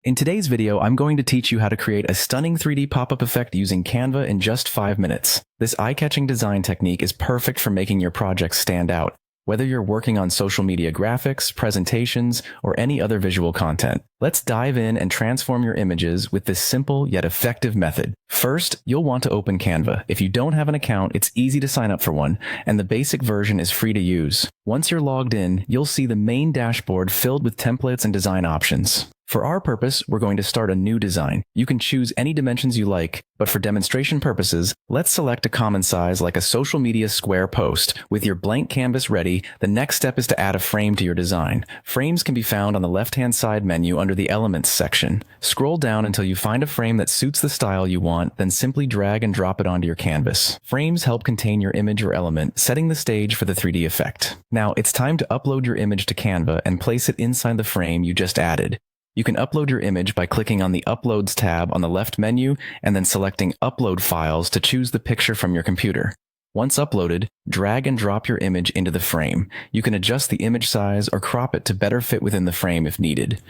In today's video, I'm going to teach you how to create a stunning 3D pop-up effect using Canva in just 5 minutes. This eye-catching design technique is perfect for making your projects stand out, whether you're working on social media graphics, presentations, or any other visual content. Let's dive in and transform your images with this simple yet effective method. First, you'll want to open Canva. If you don't have an account, it's easy to sign up for one, and the basic version is free to use. Once you're logged in, you'll see the main dashboard filled with templates and design options. For our purpose, we're going to start a new design. You can choose any dimensions you like, but for demonstration purposes, let's select a common size like a social media square post. With your blank canvas ready, the next step is to add a frame to your design. Frames can be found on the left-hand side menu under the Elements section. Scroll down until you find a frame that suits the style you want, then simply drag and drop it onto your canvas. Frames help contain your image or element, setting the stage for the 3D effect. Now, it's time to upload your image to Canva and place it inside the frame you just added. You can upload your image by clicking on the Uploads tab on the left menu and then selecting Upload Files to choose the picture from your computer. Once uploaded, drag and drop your image into the frame. You can adjust the image size or crop it to better fit within the frame if needed.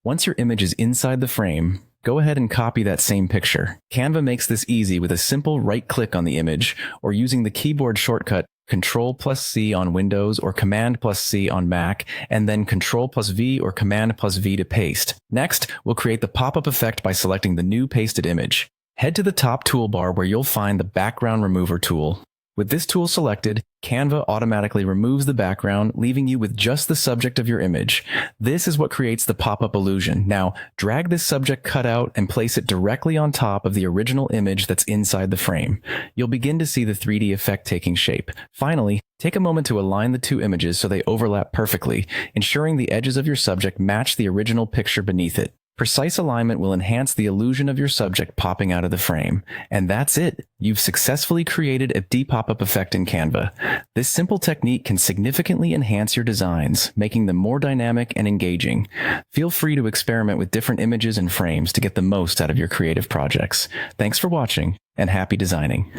Once your image is inside the frame, go ahead and copy that same picture. Canva makes this easy with a simple right-click on the image or using the keyboard shortcut Ctrl+C on Windows or Command+C on Mac, and then Ctrl+V or Command+V to paste. Next, we'll create the pop-up effect by selecting the new pasted image. Head to the top toolbar where you'll find the Background Remover tool. With this tool selected, Canva automatically removes the background, leaving you with just the subject of your image. This is what creates the pop-up illusion. Now, drag this subject cutout and place it directly on top of the original image that's inside the frame. You'll begin to see the 3D effect taking shape. Finally, take a moment to align the two images so they overlap perfectly, ensuring the edges of your subject match the original picture beneath it. Precise alignment will enhance the illusion of your subject popping out of the frame. And that's it. You've successfully created a 3D pop-up effect in Canva. This simple technique can significantly enhance your designs, making them more dynamic and engaging. Feel free to experiment with different images and frames to get the most out of your creative projects. Thanks for watching, and happy designing.